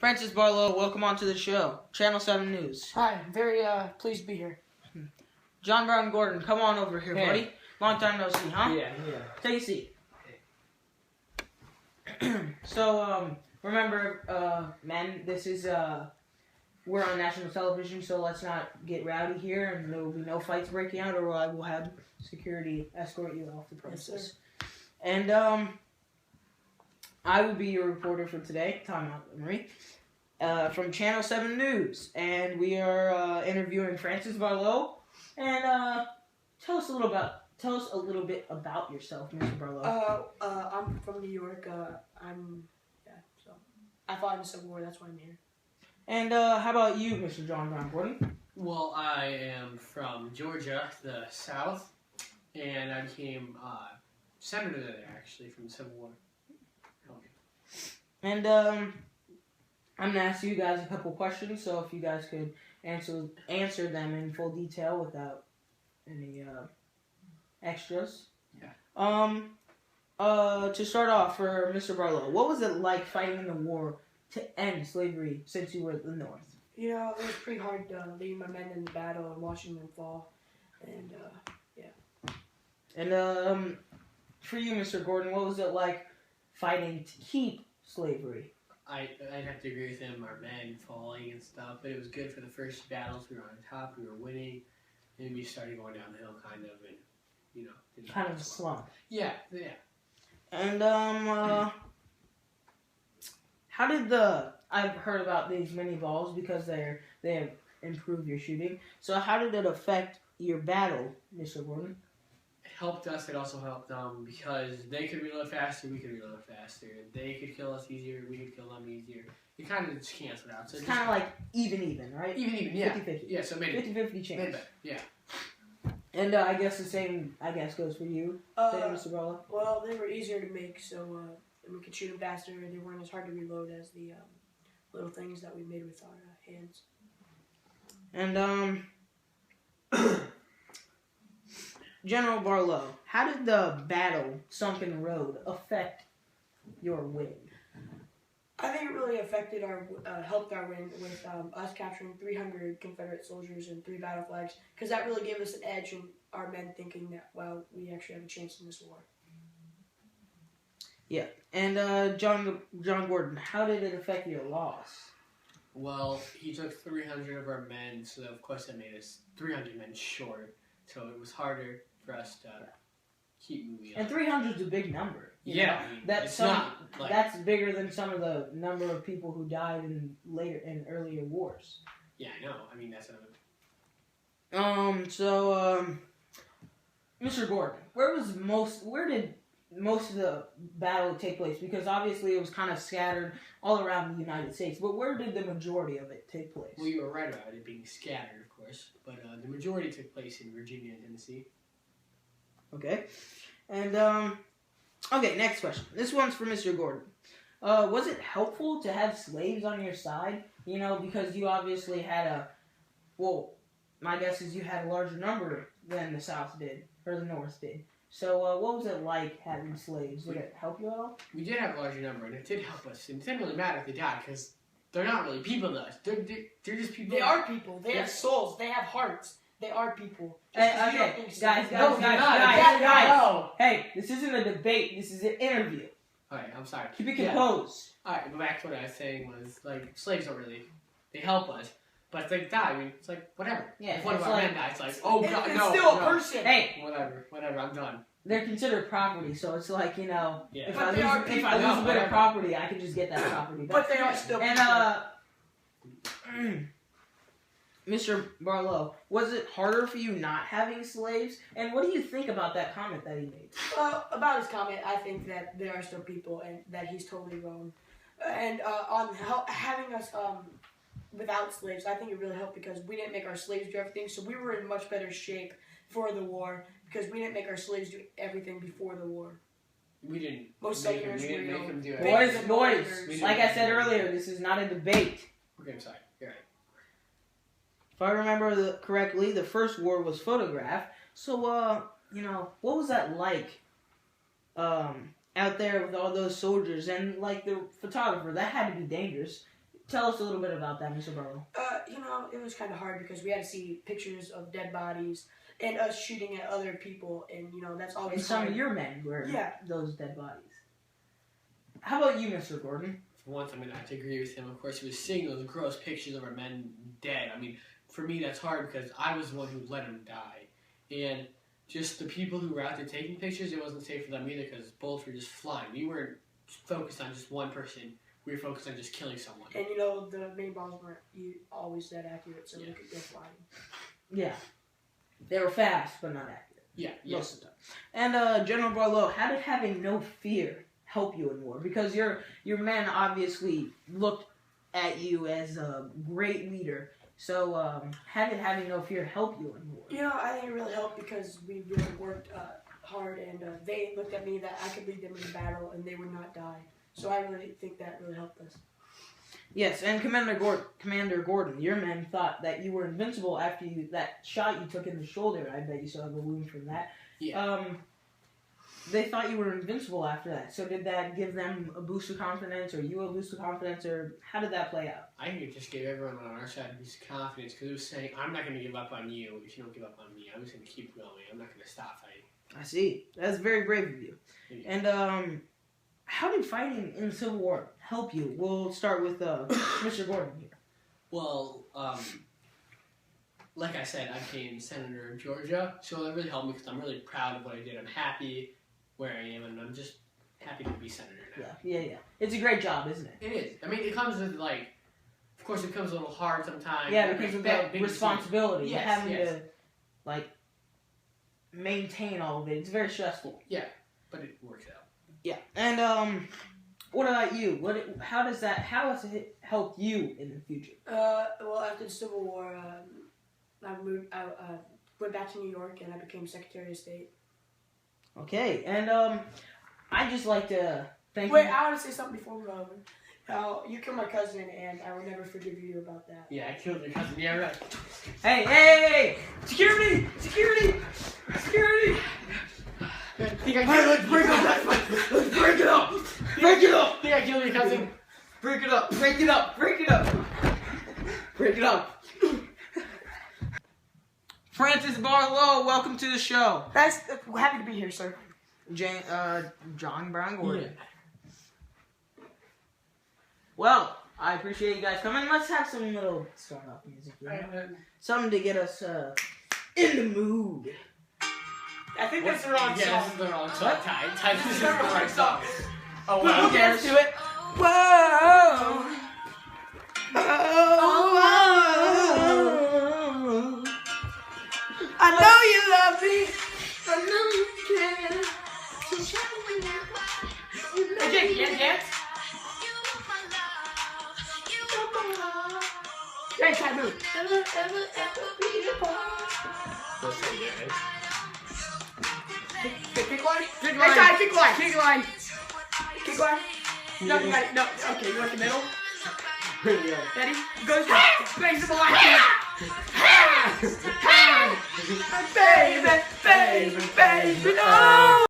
Francis Barlow, welcome onto the show. Channel 7 News. Hi, very pleased to be here. John Brown Gordon, come on over here, buddy. Long time no see, huh? Yeah. Take a seat. So, remember, men, this is, we're on national television, so let's not get rowdy here, and there will be no fights breaking out, or I will have security escort you off the premises. Yes, And, I will be your reporter for today, Tom Montgomery, from Channel 7 News, and we are interviewing Francis Barlow. And tell us a little bit about yourself, Mr. Barlow. I'm from New York. So I fought in the Civil War. That's why I'm here. And how about you, Mr. John Brown Gordon? Well, I am from Georgia, the South, and I became senator there, actually, from the Civil War. And I'm gonna ask you guys a couple questions, so if you guys could answer them in full detail without any extras. Yeah. To start off, for Mr. Barlow, what was it like fighting in the war to end slavery since you were at the North? You know, it was pretty hard leading my men in the battle and watching them fall. And And for you, Mr. Gordon, what was it like fighting to keep slavery? I'd have to agree with him, our men falling and stuff, but it was good for the first battles. We were on top, we were winning, and we started going down the hill kind of, and, you know. Kind of a slump. Yeah. And, how did I've heard about these mini balls because they have improved your shooting. So how did it affect your battle, Mr. Gordon? It helped us, it also helped them, because they could reload faster, we could reload faster. They could kill us easier, we could kill them easier. It kind of just canceled out. So it's kind of like even, right? Even, yeah. 50-50. Yeah, so maybe 50-50 chance. Yeah. And I guess the same, goes for you, Mr. Barlow. Well, they were easier to make, so we could shoot them faster. They weren't as hard to reload as the little things that we made with our hands. And General Barlow, how did the battle Sunken Road affect your win? I think it really affected helped our win with us capturing 300 Confederate soldiers and 3 battle flags, because that really gave us an edge in our men thinking that, well, we actually have a chance in this war. Yeah. And John Gordon, how did it affect your loss? Well, he took 300 of our men, so of course that made us 300 men short, so it was harder for us to keep moving on. And 300 is a big number. Yeah, That's bigger than some of the number of people who died in earlier wars. Yeah, I know. I mean, that's Mr. Gordon, where did most of the battle take place? Because obviously it was kind of scattered all around the United States, but where did the majority of it take place? Well, you were right about it being scattered, of course, but the majority took place in Virginia and Tennessee. Okay. And, okay, next question. This one's for Mr. Gordon. Was it helpful to have slaves on your side? You know, because you obviously had my guess is you had a larger number than the South did, or the North did. So, what was it like having slaves? Did it help you at all? We did have a larger number, and it did help us. And it didn't really matter if they died, because they're not really people to us. They're just people. They are people. They have souls. They have hearts. They are people. Okay, guys. Hey, this isn't a debate. This is an interview. Alright, I'm sorry. Keep it composed. Alright, but back to what I was saying was, like, slaves don't really, they help us. But if they die, I mean, it's like, whatever. Yeah, if one of our men dies, it's like, oh god, it's no. still a person. Hey. Whatever, I'm done. They're considered property, so it's like, you know, Yeah. if I lose a bit of property, I can just get that property back. But they are still people. And, Mr. Barlow, was it harder for you not having slaves? And what do you think about that comment that he made? About his comment, I think that they are still people and that he's totally wrong. And on having us without slaves, I think it really helped because we didn't make our slaves do everything, so we were in much better shape for the war because we didn't make our slaves do everything before the war. We didn't Most make Southerners them were do it. Boys, like I said earlier, this is not a debate. Okay, I'm sorry. You're right. If I remember correctly, the first war was photographed. So, you know, what was that like out there with all those soldiers and, like, the photographer? That had to be dangerous. tell us a little bit about that, Mr. Barlow. It was kind of hard because we had to see pictures of dead bodies and us shooting at other people, and that's always And some hard. of your men were Yeah. those dead bodies. How about you, Mr. Gordon? For once, I'm going to have to agree with him. Of course, he was seeing those gross pictures of our men dead. I mean, for me, that's hard because I was the one who let him die. And just the people who were out there taking pictures, it wasn't safe for them either because bullets were just flying. We weren't focused on just one person. We were focused on just killing someone. And the main bombs weren't always that accurate, so we could go flying. Yeah. They were fast, but not accurate. Yeah. Most of the time. And General Barlow, how did having no fear help you in war? Because your men obviously looked at you as a great leader. So how did having no fear help you in war? I think it really helped because we really worked hard, and they looked at me that I could lead them in battle, and they would not die. So I really think that really helped us. Yes, and Commander Gordon, your men thought that you were invincible after that shot you took in the shoulder. I bet you still have a wound from that. Yeah. They thought you were invincible after that. So did that give them a boost of confidence, or you a boost of confidence, or how did that play out? I think it just gave everyone on our side a boost of confidence because it was saying, I'm not going to give up on you if you don't give up on me. I'm just going to keep going. I'm not going to stop fighting. I see. That's very brave of you. Yeah. And how did fighting in the Civil War help you? We'll start with Mr. Gordon here. Well, like I said, I became Senator of Georgia, so it really helped me because I'm really proud of what I did. I'm happy where I am, and I'm just happy to be senator now. Yeah. It's a great job, isn't it? It is. I mean, it comes with, of course, it comes a little hard sometimes. Yeah, because of the big responsibility. Yes, having yes. to, maintain all of it. It's very stressful. Yeah, but it works out. Yeah. And, what about you? How has it helped you in the future? Well, after the Civil War, I went back to New York, and I became Secretary of State. Okay, and, I'd just like to thank Wait, you. I want to say something before we go over. You killed my cousin, and I will never forgive you about that. Yeah, I killed your cousin. Yeah, right. Hey! Security! Let's break it up! Think I killed your cousin? Break it up! Francis Barlow, welcome to the show. We're happy to be here, sir. John Brown Gordon. Yeah. Well, I appreciate you guys coming. Let's have some little start off music. Something to get us in the mood. I think that's the wrong Yeah, this song. is the wrong song. Ty, this is the wrong right song. song. Oh, wow. Who cares? Do it. Whoa! I know you love me. I know you can. Hey, Jake, you dance? Hey, try to move. Kick line? Kick Hey, line. Ty, kick line. Kick line. No, you got it. No, okay, you want the middle? Ready? Goes bangs the ball. Baby, no!